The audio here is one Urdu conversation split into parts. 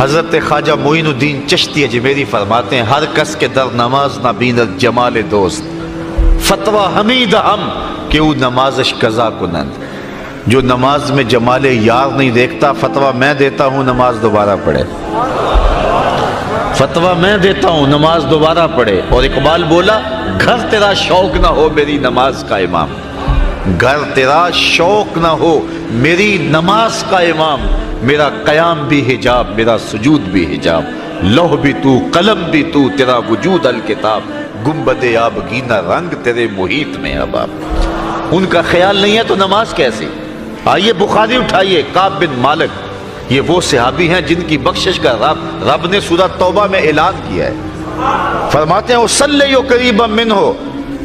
حضرت خواجہ معین الدین چشتی اجمیری فرماتے ہیں ہر کس کے در نماز نہ بیند جمال دوست فتویٰ حمید ہم کہ او نمازش قضا کنند. جو نماز میں جمال یار نہیں دیکھتا فتویٰ میں دیتا ہوں نماز دوبارہ پڑھے. فتویٰ میں دیتا ہوں نماز دوبارہ پڑھے. اور اقبال بولا گھر تیرا شوق نہ ہو میری نماز کا امام. گھر تیرا شوق نہ ہو میری نماز کا امام. میرا قیام بھی حجاب میرا سجود بھی حجاب. لوح بھی تو قلم بھی تو تیرا وجود الکتاب. گنبد آبگینہ رنگ تیرے محیط میں احباب. ان کا خیال نہیں ہے تو نماز کیسی؟ آئیے بخاری اٹھائیے. کعب بن مالک یہ وہ صحابی ہیں جن کی بخشش کا رب نے سورہ توبہ میں اعلان کیا ہے. فرماتے ہیں وصلی قریبا منہ.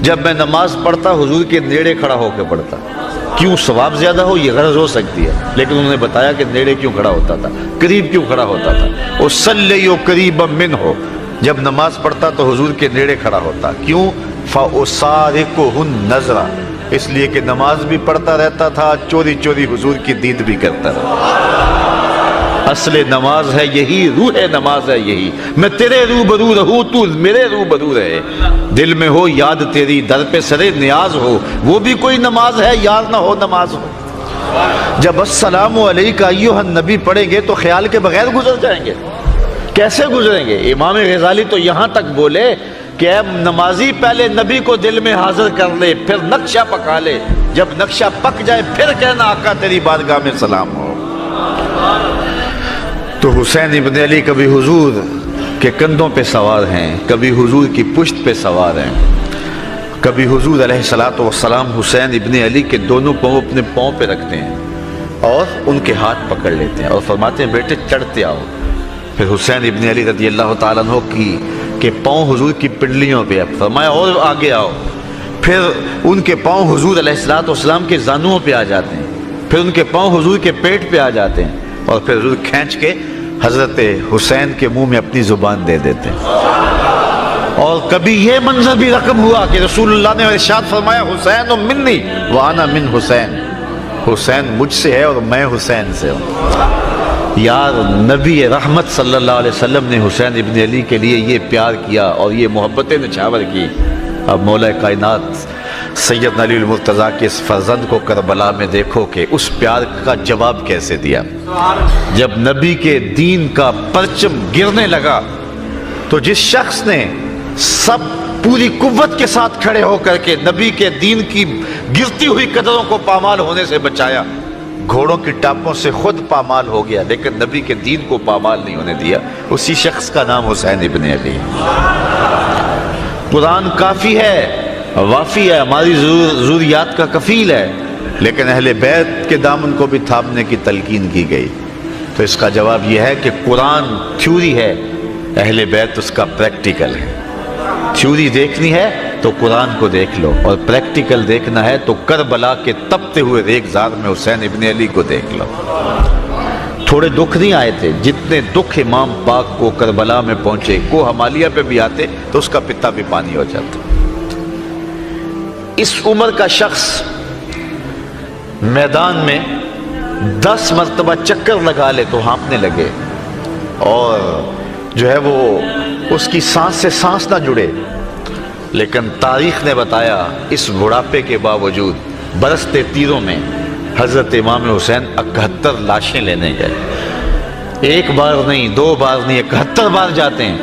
جب میں نماز پڑھتا حضور کے نیڑے کھڑا ہو کے پڑھتا. کیوں؟ ثواب زیادہ ہو یہ غرض ہو سکتی ہے لیکن انہوں نے بتایا کہ نیڑے کیوں کھڑا ہوتا تھا, قریب کیوں کھڑا ہوتا تھا. وصلی قریبا منہ. جب نماز پڑھتا تو حضور کے نیڑے کھڑا ہوتا. کیوں؟ فَأُسَارِقُهُ النَّظْرَ. اس لیے کہ نماز بھی پڑھتا رہتا تھا چوری چوری حضور کی دید بھی کرتا رہتا. اصل نماز ہے یہی, روح نماز ہے یہی. میں تیرے روبرو رہوں تو میرے روبرو رہے. دل میں ہو یاد تیری در پہ سرے نیاز ہو. وہ بھی کوئی نماز ہے یار نہ ہو نماز ہو. جب السلام علیکہ ایھا النبی پڑھیں گے تو خیال کے بغیر گزر جائیں گے. کیسے گزریں گے؟ امام غزالی تو یہاں تک بولے کہ اے نمازی پہلے نبی کو دل میں حاضر کر لے پھر نقشہ پکا لے. جب نقشہ پک جائے پھر کہنا آقا تیری بارگاہ میں سلام ہو. تو حسین ابن علی کبھی حضور کے کندھوں پہ سوار ہیں, کبھی حضور کی پشت پہ سوار ہیں, کبھی حضور علیہ الصلوۃ والسلام حسین ابن علی کے دونوں پاؤں اپنے پاؤں پہ رکھتے ہیں اور ان کے ہاتھ پکڑ لیتے ہیں اور فرماتے ہیں بیٹے چڑھتے آؤ. پھر حسین ابن علی رضی اللہ تعالیٰ عنہ کے پاؤں حضور کی پنڈلیوں پہ فرمایا اور آگے آؤ. پھر ان کے پاؤں حضور علیہ الصلوۃ والسلام کے زانوؤں پہ آ جاتے ہیں, پھر ان کے پاؤں حضور کے پیٹ پہ آ جاتے ہیں اور پھر حضور کھینچ کے حضرت حسین کے منہ میں اپنی زبان دے دیتے ہیں. اور کبھی یہ منظر بھی رقم ہوا کہ رسول اللہ نے ارشاد فرمایا حسین منی وانا من حسین. حسین مجھ سے ہے اور میں حسین سے ہوں. یار نبی رحمت صلی اللہ علیہ وسلم نے حسین ابن علی کے لیے یہ پیار کیا اور یہ محبتیں نچھاور کی. اب مولا کائنات سیدنا علی المرتضیٰ کے اس فرزند کو کربلا میں دیکھو کہ اس پیار کا جواب کیسے دیا. جب نبی کے دین کا پرچم گرنے لگا تو جس شخص نے سب پوری قوت کے ساتھ کھڑے ہو کر کے نبی کے دین کی گرتی ہوئی قدروں کو پامال ہونے سے بچایا, گھوڑوں کی ٹاپوں سے خود پامال ہو گیا لیکن نبی کے دین کو پامال نہیں ہونے دیا, اسی شخص کا نام حسین ابن علی. قرآن کافی ہے, وافی ہے, ہماری ضروریات کا کفیل ہے, لیکن اہل بیت کے دامن کو بھی تھامنے کی تلقین کی گئی. تو اس کا جواب یہ ہے کہ قرآن تھیوری ہے, اہل بیت اس کا پریکٹیکل ہے. تھیوری دیکھنی ہے تو قرآن کو دیکھ لو اور پریکٹیکل دیکھنا ہے تو کربلا کے تپتے ہوئے ریگزار میں حسین ابن علی کو دیکھ لو. تھوڑے دکھ نہیں آئے تھے جتنے دکھ امام پاک کو کربلا میں پہنچے. کو ہمالیہ پہ بھی آتے تو اس کا پتا بھی پانی ہو جاتا. اس عمر کا شخص میدان میں 10 مرتبہ چکر لگا لے تو ہانپنے لگے اور جو ہے وہ اس کی سانس سے سانس نہ جڑے. لیکن تاریخ نے بتایا اس بڑھاپے کے باوجود برستے تیروں میں حضرت امام حسین 71 لاشیں لینے گئے. ایک بار نہیں, 2 بار نہیں, 71 بار جاتے ہیں.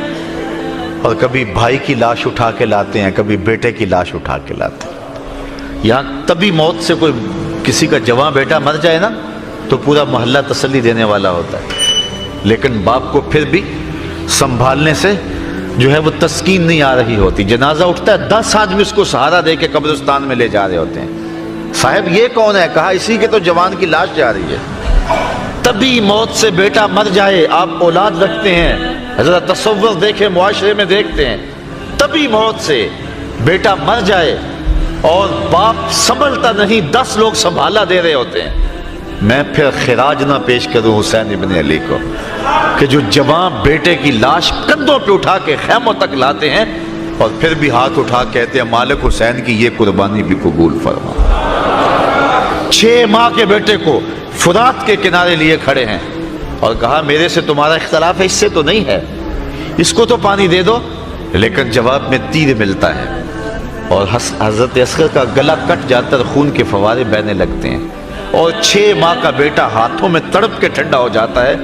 اور کبھی بھائی کی لاش اٹھا کے لاتے ہیں, کبھی بیٹے کی لاش اٹھا کے لاتے ہیں. یہاں تبھی موت سے کوئی کسی کا جوان بیٹا مر جائے نا تو پورا محلہ تسلی دینے والا ہوتا ہے, لیکن باپ کو پھر بھی سنبھالنے سے جو ہے وہ تسکین نہیں آ رہی ہوتی. جنازہ اٹھتا ہے 10 آدمی اس کو سہارا دے کے قبرستان میں لے جا رہے ہوتے ہیں. صاحب یہ کون ہے؟ کہا اسی کے تو جوان کی لاش جا رہی ہے. تبھی موت سے بیٹا مر جائے, آپ اولاد رکھتے ہیں, حضرت تصور دیکھیں معاشرے میں دیکھتے ہیں, تبھی موت سے بیٹا مر جائے اور باپ سنبھلتا نہیں, 10 لوگ سنبھالا دے رہے ہوتے ہیں. میں پھر خراج نہ پیش کروں حسین ابن علی کو کہ جو جوان بیٹے کی لاش کندھوں پہ اٹھا کے خیموں تک لاتے ہیں اور پھر بھی ہاتھ اٹھا کہتے ہیں مالک حسین کی یہ قربانی بھی قبول فرما. 6 ماہ کے بیٹے کو فرات کے کنارے لیے کھڑے ہیں اور کہا میرے سے تمہارا اختلاف ہے، اس سے تو نہیں ہے، اس کو تو پانی دے دو، لیکن جواب میں تیر ملتا ہے اور حضرت اصغر کا گلا کٹ جاتا ہے، خون کے فوارے بہنے لگتے ہیں اور 6 ماہ کا بیٹا ہاتھوں میں تڑپ کے ٹھنڈا ہو جاتا ہے۔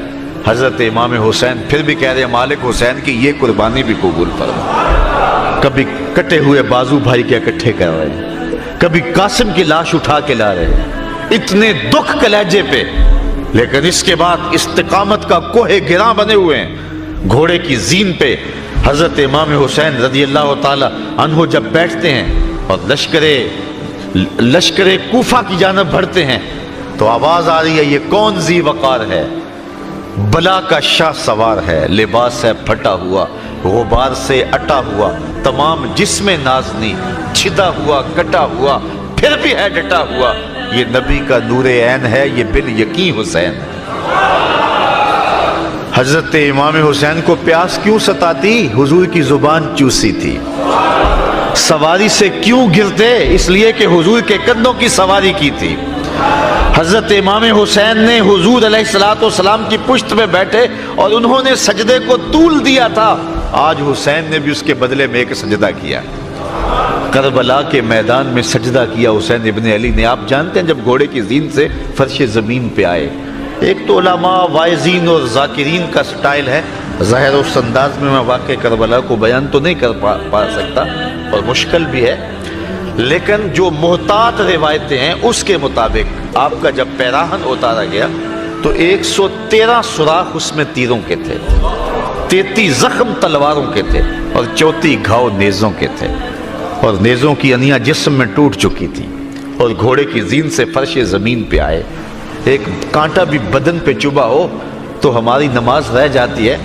حضرت امام حسین پھر بھی کہہ رہے ہیں مالک حسین کی یہ قربانی بھی قبول فرما۔ کبھی کٹے ہوئے بازو بھائی کے اکٹھے کر رہے ہیں، کبھی قاسم کی لاش اٹھا کے لا رہے ہیں، اتنے دکھ کلیجے پہ، لیکن اس کے بعد استقامت کا کوہ گراں بنے ہوئے ہیں۔ گھوڑے کی زین پہ حضرت امام حسین رضی اللہ تعالی عنہ جب بیٹھتے ہیں اور لشکر کوفہ کی جانب بڑھتے ہیں تو آواز آ رہی ہے یہ کون ذی وقار ہے؟ بلا کا شاہ سوار ہے، لباس ہے پھٹا ہوا، غبار سے اٹا ہوا، تمام جسم نازنی، چھدا ہوا کٹا ہوا، پھر بھی ہے ڈٹا ہوا، یہ نبی کا نور عین ہے، یہ بال یقین حسین ہے۔ حضرت امام حسین کو پیاس کیوں ستاتی؟ حضور کی زبان چوسی تھی۔ سواری سے کیوں گرتے؟ اس لیے کہ حضور کے کندھوں کی سواری کی تھی۔ حضرت امام حسین نے حضور علیہ السلام کی پشت میں بیٹھے اور انہوں نے سجدے کو طول دیا تھا، آج حسین نے بھی اس کے بدلے میں ایک سجدہ کیا۔ کربلا کے میدان میں سجدہ کیا حسین ابن علی نے۔ آپ جانتے ہیں جب گھوڑے کی زین سے فرش زمین پہ آئے، ایک تو علماء وائزین اور ذاکرین کا سٹائل ہے، ظاہر اس انداز میں واقع کربلا کو بیان تو نہیں کر پا سکتا اور مشکل بھی ہے، لیکن جو محتاط روایتیں ہیں اس کے مطابق آپ کا جب پیراہن اتارا گیا تو 113 سوراخ اس میں تیروں کے تھے، 33 زخم تلواروں کے تھے اور 34 گھاؤ نیزوں کے تھے، اور نیزوں کی انیاں جسم میں ٹوٹ چکی تھی، اور گھوڑے کی زین سے فرش زمین پہ آئے۔ ایک کانٹا بھی بدن پہ چبھا ہو تو ہماری نماز رہ جاتی ہے،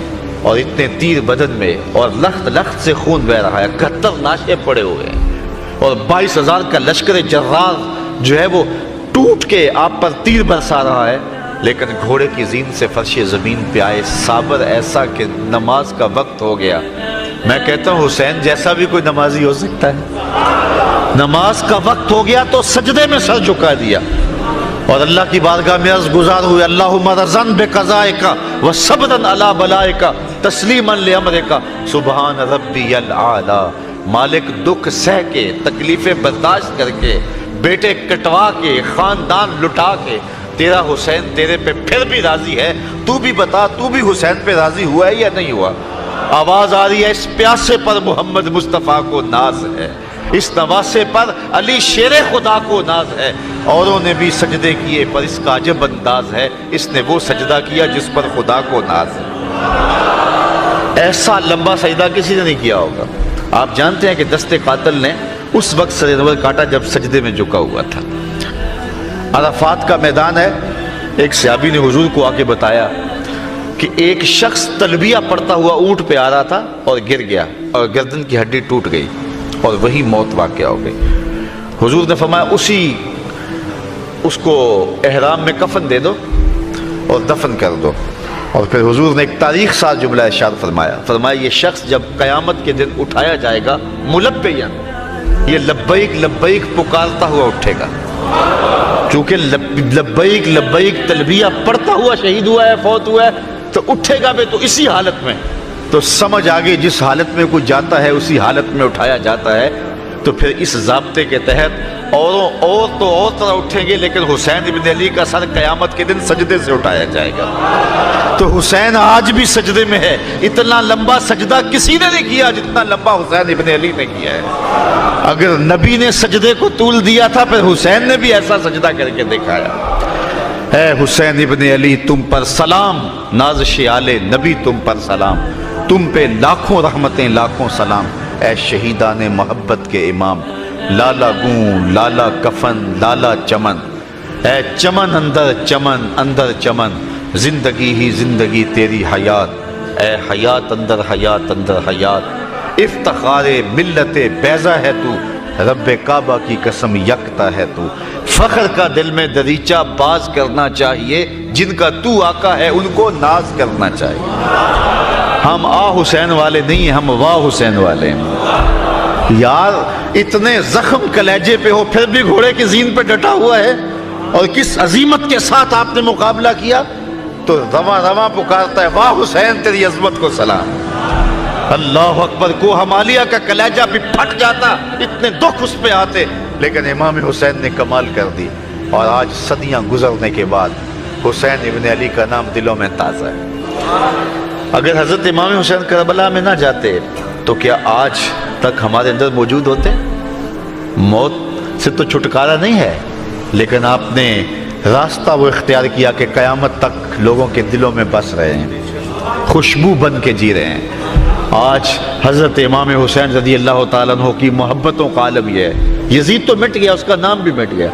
اور اتنے تیر بدن میں اور لخت لخت سے خون بہ رہا ہے، 71 لاشیں پڑے ہوئے ہیں، اور 22,000 کا لشکر جرار جو ہے وہ ٹوٹ کے آپ پر تیر برسا رہا ہے، لیکن گھوڑے کی زین سے فرش زمین پہ آئے، صابر ایسا کہ نماز کا وقت ہو گیا۔ میں کہتا ہوں حسین جیسا بھی کوئی نمازی ہو سکتا ہے، نماز کا وقت ہو گیا تو سجدے میں سر جھکا دیا اور اللہ کی بارگاہ میں عرض گزار ہوئے، اللہم رضن بقضائک و صبرن علی بلائک تسلیما لامرک سبحان ربی الاعلی۔ مالک دکھ سہ کے، تکلیفیں برداشت کر کے، بیٹے کٹوا کے، خاندان لٹا کے، تیرا حسین تیرے پہ پھر بھی راضی ہے، تو بھی بتا تو بھی حسین پہ راضی ہوا ہے یا نہیں ہوا؟ آواز آ رہی ہے اس پیاسے پر محمد مصطفیٰ کو ناز ہے، اس نواسے پر علی شیر خدا کو ناز ہے، اوروں نے بھی سجدے کیے پر اس کا عجب انداز ہے، اس نے وہ سجدہ کیا جس پر خدا کو ناز ہے۔ ایسا لمبا سجدہ کسی نے نہیں کیا ہوگا۔ آپ جانتے ہیں کہ دست قاتل نے اس وقت سر انور کاٹا جب سجدے میں جھکا ہوا تھا۔ عرفات کا میدان ہے، ایک صحابی نے حضور کو آ کے بتایا کہ ایک شخص تلبیہ پڑھتا ہوا اونٹ پہ آ رہا تھا اور گر گیا اور گردن کی ہڈی ٹوٹ گئی اور وہی موت واقع ہو گئی۔ حضور نے فرمایا اس کو احرام میں کفن دے دو اور دفن کر دو، اور پھر حضور نے ایک تاریخ ساز جملہ ارشاد فرمایا یہ شخص جب قیامت کے دن اٹھایا جائے گا ملبیاً، یہ لبیک لبیک پکارتا ہوا اٹھے گا، چونکہ لبیک لبیک تلبیہ پڑھتا ہوا شہید ہوا ہے، فوت ہوا ہے، تو اٹھے گا بھی تو اسی حالت میں، تو سمجھ آگے جس حالت میں کوئی جاتا ہے اسی حالت میں اٹھایا جاتا ہے۔ تو پھر اس ضابطے کے تحت اور طرح اٹھیں گے، لیکن حسین ابن علی کا سر قیامت کے دن سجدے سے اٹھایا جائے گا۔ تو حسین آج بھی سجدے میں ہے، اتنا لمبا سجدہ کسی نے نہیں کیا جتنا لمبا حسین ابن علی نے کیا ہے۔ اگر نبی نے سجدے کو طول دیا تھا پھر حسین نے بھی ایسا سجدہ کر کے دکھایا۔ اے حسین ابن علی تم پر سلام، نازش آل نبی تم پر سلام، تم پہ لاکھوں رحمتیں لاکھوں سلام، اے شہیدان محبت کے امام، لالا گون لالا کفن لالا چمن، اے چمن اندر چمن، زندگی ہی زندگی تیری حیات، اے حیات اندر حیات، افتخار ملت بیضا ہے تو، رب کعبہ کی قسم یکتا ہے تو، فخر کا دل میں دریچہ باز کرنا چاہیے، جن کا تو آقا ہے ان کو ناز کرنا چاہیے۔ ہم حسین والے نہیں ہیں، ہم واہ حسین والے ہیں۔ یار اتنے زخم کلیجے پہ ہو پھر بھی گھوڑے کی زین پہ ڈٹا ہوا ہے، اور کس عظیمت کے ساتھ آپ نے مقابلہ کیا۔ تو رواں رواں پکارتا ہے واہ حسین تیری عظمت کو سلام۔ اللہ اکبر، کو ہمالیہ کا کلیجہ بھی پھٹ جاتا، اتنے دکھ اس پہ آتے، لیکن امام حسین نے کمال کر دی، اور آج صدیاں گزرنے کے بعد حسین ابن علی کا نام دلوں میں تازہ ہے۔ اگر حضرت امام حسین کربلا میں نہ جاتے تو کیا آج تک ہمارے اندر موجود ہوتے؟ موت سے تو چھٹکارا نہیں ہے، لیکن آپ نے راستہ وہ اختیار کیا کہ قیامت تک لوگوں کے دلوں میں بس رہے ہیں، خوشبو بن کے جی رہے ہیں۔ آج حضرت امام حسین رضی اللہ تعالیٰ عنہ کی محبتوں کا عالم یہ ہے۔ یزید تو مٹ گیا، اس کا نام بھی مٹ گیا،